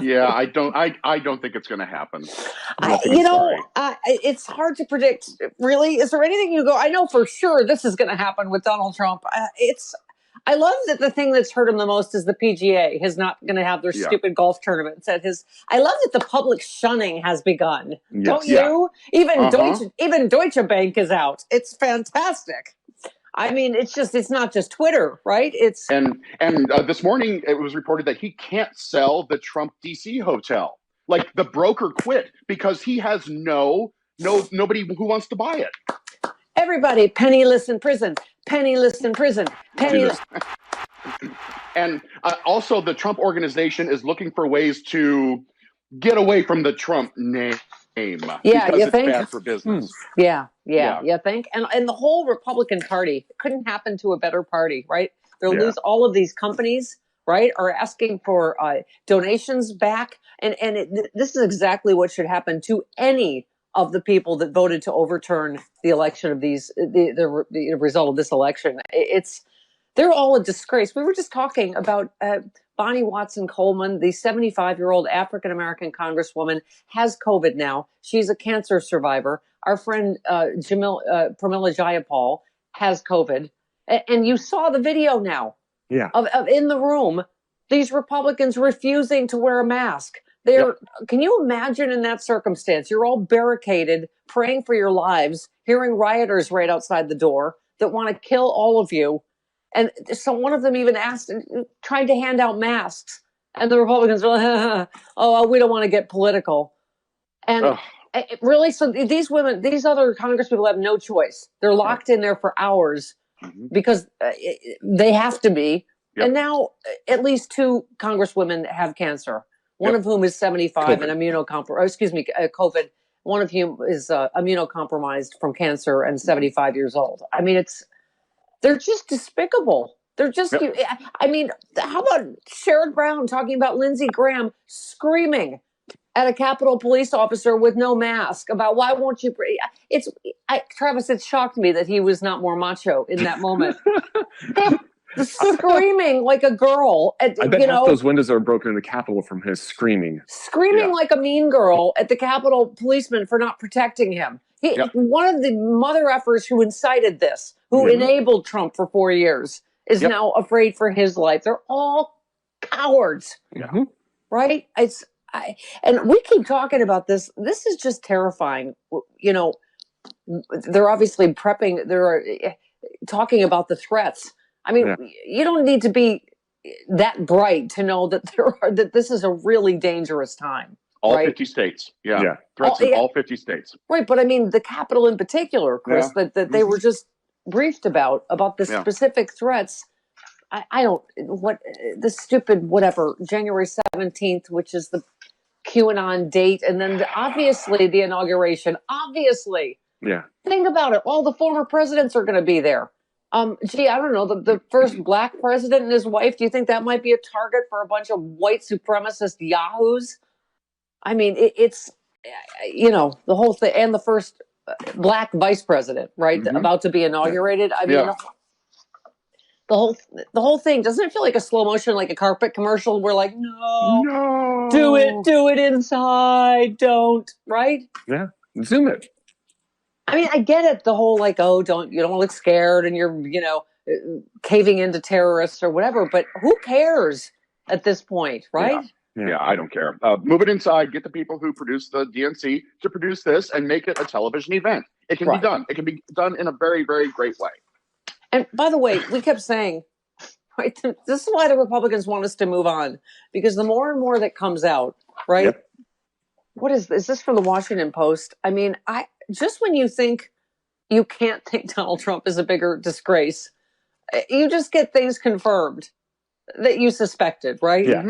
Yeah, I don't think it's going to happen. It's hard to predict. Really, is there anything you go? I know for sure this is going to happen with Donald Trump. I love that the thing that's hurt him the most is the PGA is not going to have their stupid golf tournaments at his. I love that the public shunning has begun. Yes. Don't you? Even Deutsche Bank is out. It's fantastic. I mean, it's not just Twitter, right? And this morning it was reported that he can't sell the Trump DC hotel. Like the broker quit because he has nobody who wants to buy it. Everybody penniless in prison, penniless in prison, penniless. And also the Trump organization is looking for ways to get away from the Trump name. Yeah, because you it's think? Bad for business. Yeah, you think? And the whole Republican Party couldn't happen to a better party, right? They'll lose all of these companies, right? Are asking for donations back, and this is exactly what should happen to any of the people that voted to overturn the election of the result of this election. They're all a disgrace. We were just talking about Bonnie Watson Coleman, the 75-year-old African-American congresswoman, has COVID now. She's a cancer survivor. Our friend Pramila Jayapal has COVID. And you saw the video now of in the room, these Republicans refusing to wear a mask. Can you imagine in that circumstance? You're all barricaded, praying for your lives, hearing rioters right outside the door that want to kill all of you. And so one of them even tried to hand out masks. And the Republicans were like, oh, we don't want to get political. And really, so these other congresspeople have no choice. They're locked in there for hours because they have to be. Yep. And now at least 2 congresswomen have cancer. One of whom is 75 and COVID. One of whom is immunocompromised from cancer and 75 years old. I mean, they're just despicable. They're just, I mean, how about Sherrod Brown talking about Lindsey Graham screaming at a Capitol police officer with no mask about why won't you? Travis, it shocked me that he was not more macho in that moment. Screaming like a girl. I bet half those windows are broken in the Capitol from his screaming. Screaming like a mean girl at the Capitol policeman for not protecting him. One of the mother effers who incited this, who enabled Trump for 4 years, is now afraid for his life. They're all cowards, right? And we keep talking about this. This is just terrifying. You know, they're obviously prepping. They're talking about the threats. I mean, you don't need to be that bright to know that that this is a really dangerous time. All 50 states. Threats in all 50 states. Right. But I mean, the Capitol in particular, Chris, that they were just briefed about the specific threats. The stupid, whatever, January 17th, which is the QAnon date. And then obviously the inauguration, obviously. Yeah. Think about it. All the former presidents are going to be there. I don't know, the first black president and his wife, do you think that might be a target for a bunch of white supremacist yahoos? I mean, it's, the whole thing, and the first black vice president, right, about to be inaugurated. I mean, the whole thing, doesn't it feel like a slow motion, like a carpet commercial? We're like, no, do it inside, don't, right? Yeah, zoom it. I mean, I get it. The whole you don't look scared and you're, caving into terrorists or whatever, but who cares at this point, right? Yeah, I don't care. Move it inside. Get the people who produce the DNC to produce this and make it a television event. It can be done. It can be done in a very, very great way. And by the way, we kept saying, right, this is why the Republicans want us to move on, because the more and more that comes out, right? Yep. What is this from the Washington Post? I mean, just when you think you can't think Donald Trump is a bigger disgrace, you just get things confirmed that you suspected, right? Yeah.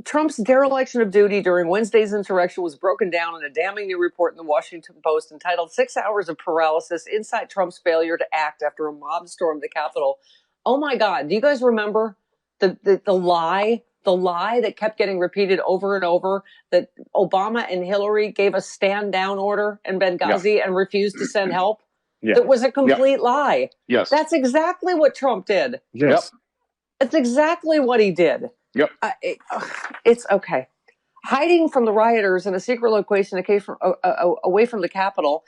Trump's dereliction of duty during Wednesday's insurrection was broken down in a damning new report in the Washington Post entitled 6 Hours of Paralysis Inside Trump's Failure to Act After a Mob Stormed the Capitol. Oh my God. Do you guys remember the lie? The lie that kept getting repeated over and over, that Obama and Hillary gave a stand down order in Benghazi and refused to send help. Yeah. It was a complete lie. Yes. That's exactly what Trump did. Yes. It's exactly what he did. Yep. It's okay. hiding from the rioters in a secret location away from the Capitol.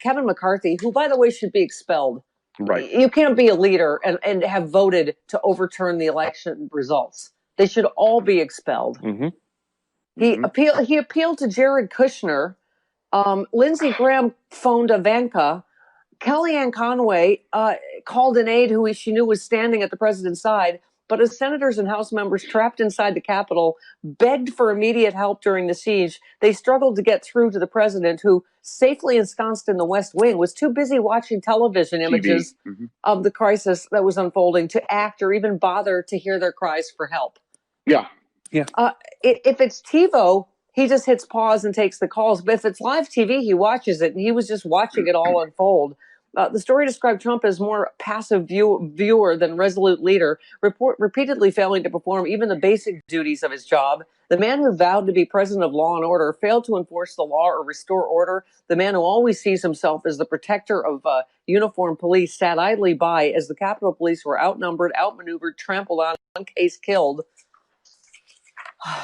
Kevin McCarthy, who, by the way, should be expelled. Right. You can't be a leader and have voted to overturn the election results. They should all be expelled. Mm-hmm. He appealed to Jared Kushner. Lindsey Graham phoned Ivanka. Kellyanne Conway called an aide who she knew was standing at the president's side. But as senators and House members trapped inside the Capitol begged for immediate help during the siege, they struggled to get through to the president, who, safely ensconced in the West Wing, was too busy watching television images of the crisis that was unfolding to act or even bother to hear their cries for help. Yeah. If it's TiVo, he just hits pause and takes the calls. But if it's live TV, he watches it, and he was just watching it all unfold. The story described Trump as more passive viewer than resolute leader, repeatedly failing to perform even the basic duties of his job. The man who vowed to be president of law and order failed to enforce the law or restore order. The man who always sees himself as the protector of uniformed police sat idly by as the Capitol Police were outnumbered, outmaneuvered, trampled on, one case killed.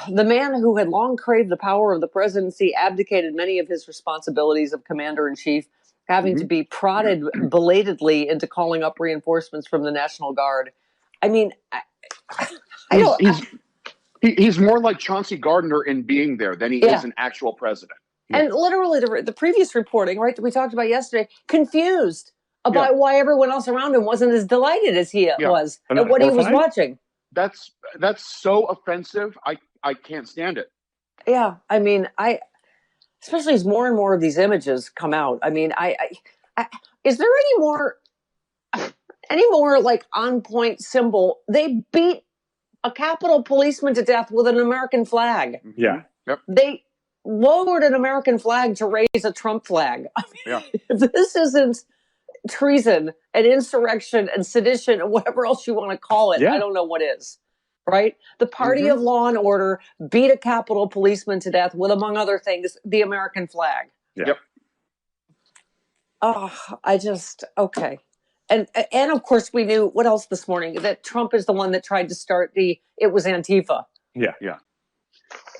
The man who had long craved the power of the presidency abdicated many of his responsibilities of commander-in-chief, having to be prodded belatedly into calling up reinforcements from the National Guard. I mean, he's more like Chauncey Gardner in being there than he is an actual president. And literally the previous reporting, right, that we talked about yesterday, confused about why everyone else around him wasn't as delighted as he was at what he was watching. That's so offensive. I can't stand it. Yeah, I mean, especially as more and more of these images come out. I mean, is there any more like on point symbol? They beat a Capitol policeman to death with an American flag. Yeah. Yep. They lowered an American flag to raise a Trump flag. I mean, this isn't treason and insurrection and sedition and whatever else you want to call it. I don't know what is. Right? The party of law and order beat a Capitol policeman to death with, among other things, the American flag. Yep. Oh, okay. And of course we knew, what else this morning? That Trump is the one that tried to start it was Antifa. Yeah.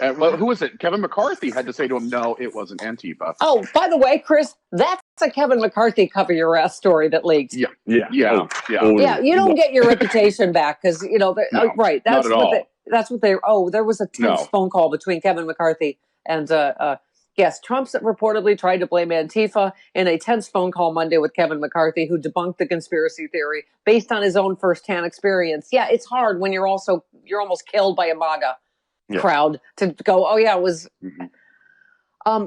Well, who was it? Kevin McCarthy had to say to him, no, it wasn't Antifa. Oh, by the way, Chris, that's a Kevin McCarthy cover your ass story that leaked. Yeah. Yeah, you don't get your reputation back because, right. That's what they, there was a tense phone call between Kevin McCarthy and, yes, Trump's reportedly tried to blame Antifa in a tense phone call Monday with Kevin McCarthy, who debunked the conspiracy theory based on his own firsthand experience. Yeah, it's hard when you're almost killed by a MAGA crowd to go, it was.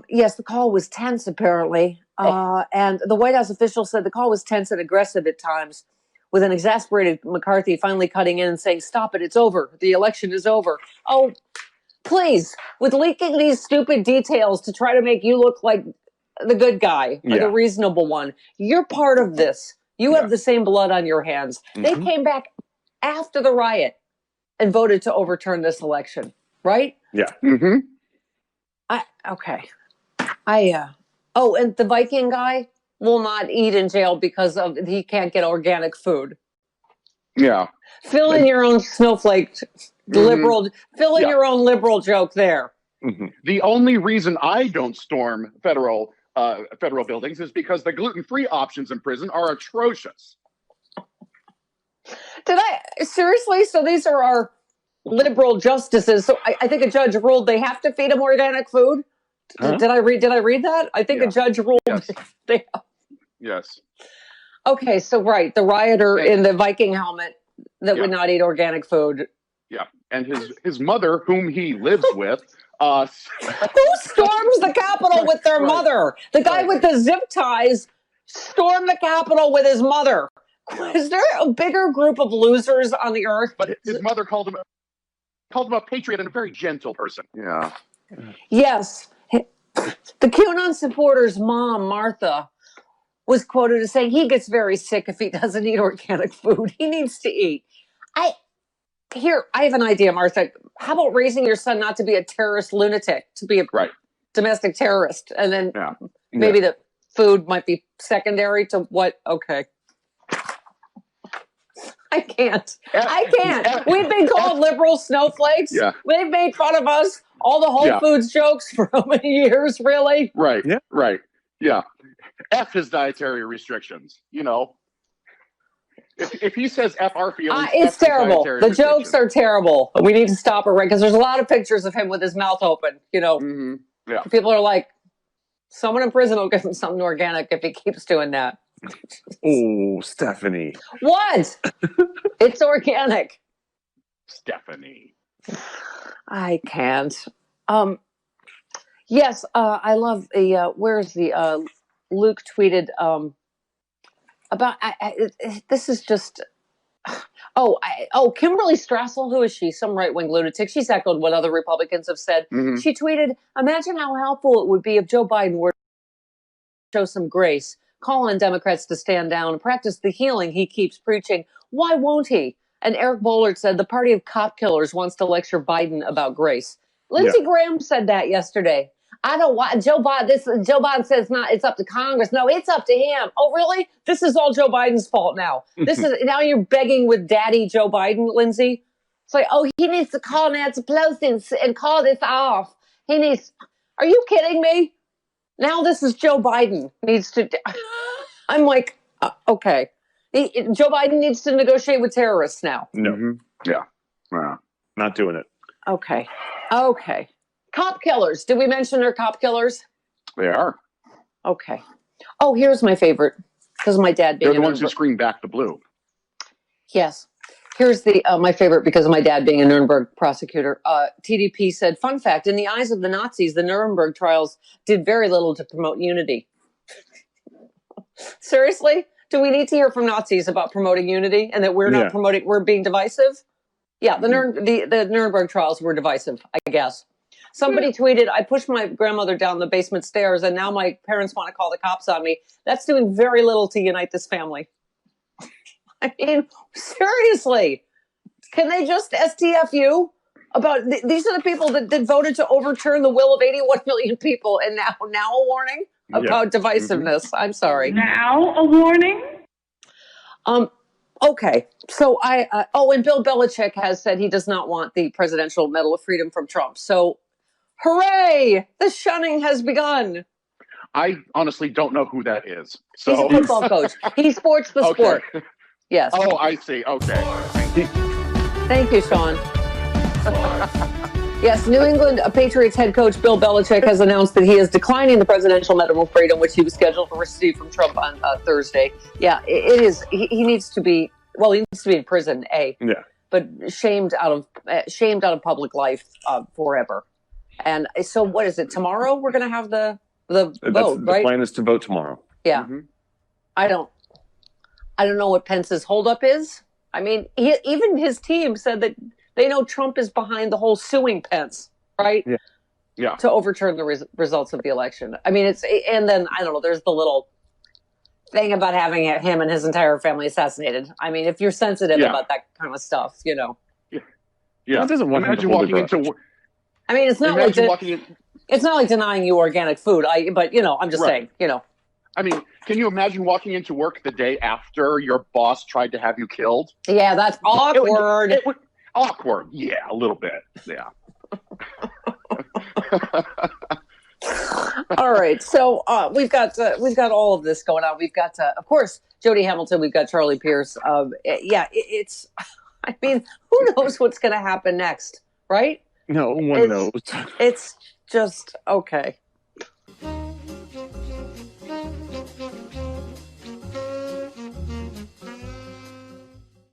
Yes, the call was tense, apparently. And the White House official said the call was tense and aggressive at times, with an exasperated McCarthy finally cutting in and saying, stop it, it's over. The election is over. Oh, please, with leaking these stupid details to try to make you look like the good guy or the reasonable one. You're part of this. You have the same blood on your hands. They came back after the riot and voted to overturn this election, right? Yeah. And the Viking guy will not eat in jail because he can't get organic food. Yeah. Fill in your own snowflake liberal. Fill in your own liberal joke there. The only reason I don't storm federal buildings is because the gluten-free options in prison are atrocious. Seriously? So these are our liberal justices. So I think a judge ruled they have to feed them organic food. Did I read that? I think a judge ruled they have. Yes. Okay, so the rioter in the Viking helmet that would not eat organic food. Yeah, and his mother, whom he lives with. Who storms the Capitol with their mother? The guy with the zip ties stormed the Capitol with his mother. Is there a bigger group of losers on the earth? But his mother called him a patriot and a very gentle person. Yeah. Yes. The QAnon supporter's mom, Martha, was quoted as saying he gets very sick if he doesn't eat organic food. He needs to eat. I have an idea, Martha. How about raising your son not to be a terrorist lunatic, to be a domestic terrorist? And then maybe the food might be secondary to what? Okay. I can't. We've been called liberal snowflakes. Yeah. They've made fun of us All the Whole Foods jokes for how many years, really? Right. Yeah. Right. Yeah. F his dietary restrictions. If he says F our feelings, it's F his terrible. dietary The restrictions. jokes are terrible. We need to stop it, right? Because there's a lot of pictures of him with his mouth open. Mm-hmm. Yeah. People are like, someone in prison will give him something organic if he keeps doing that. Oh, Stephanie. What? It's organic. Stephanie. I can't. Yes, I love the. Where's the? Luke tweeted about. This is just. Kimberly Strassel, who is she? Some right-wing lunatic. She's echoed what other Republicans have said. Mm-hmm. She tweeted, "Imagine how helpful it would be if Joe Biden were to show some grace, call on Democrats to stand down, and practice the healing he keeps preaching. Why won't he?" And Eric Bollert said, "The party of cop killers wants to lecture Biden about grace." Lindsey Graham said that yesterday. I don't want Joe Biden. Joe Biden says it's up to Congress. No, it's up to him. Oh, really? This is all Joe Biden's fault now. Now you're begging with Daddy Joe Biden, Lindsey. It's like, he needs to call Nancy Pelosi and call this off. He needs. Are you kidding me? Now this is Joe Biden needs to. I'm like, okay. Joe Biden needs to negotiate with terrorists now. No. Mm-hmm. Yeah. Wow. Not doing it. Okay. Cop killers. Did we mention they're cop killers? They are. Okay. Oh, here's my favorite. Because my dad being They're the ones who scream back the blue. Yes. Here's the my favorite because of my dad being a Nuremberg prosecutor. TDP said, fun fact, in the eyes of the Nazis, the Nuremberg trials did very little to promote unity. Seriously? Do we need to hear from Nazis about promoting unity and that we're not promoting, we're being divisive? Yeah, the Nuremberg trials were divisive, I guess. Somebody tweeted, I pushed my grandmother down the basement stairs and now my parents want to call the cops on me. That's doing very little to unite this family. I mean, seriously, can they just STF you about these are the people that voted to overturn the will of 81 million people, and now a warning about divisiveness. Mm-hmm. I'm sorry. Now a warning. Okay, so and Bill Belichick has said he does not want the Presidential Medal of Freedom from Trump. So, hooray! The shunning has begun. I honestly don't know who that is. So he's a football coach. He sports the sport. Yes. Oh, I see. Okay. Thank you, Sean. Yes, New England Patriots head coach Bill Belichick has announced that he is declining the Presidential Medal of Freedom, which he was scheduled to receive from Trump on Thursday. Yeah, it is. He needs to be. Well, he needs to be in prison. But shamed out of public life forever. And so, what is it? Tomorrow we're going to have the vote, right? The plan is to vote tomorrow. Yeah. Mm-hmm. I don't know what Pence's holdup is. I mean, even his team said that they know Trump is behind the whole suing Pence, right? Yeah. To overturn the results of the election. I mean, and then, I don't know, there's the little thing about having him and his entire family assassinated. I mean, if you're sensitive about that kind of stuff, Yeah. That doesn't want Imagine walking into. I mean, it's not it's not like denying you organic food. But I'm just saying, I mean, can you imagine walking into work the day after your boss tried to have you killed? Yeah, that's awkward. Awkward. Yeah, a little bit. Yeah. All right. So we've got all of this going on. We've got, of course, Jody Hamilton. We've got Charlie Pierce. It's. I mean, who knows what's going to happen next, right? No one knows. It's just okay.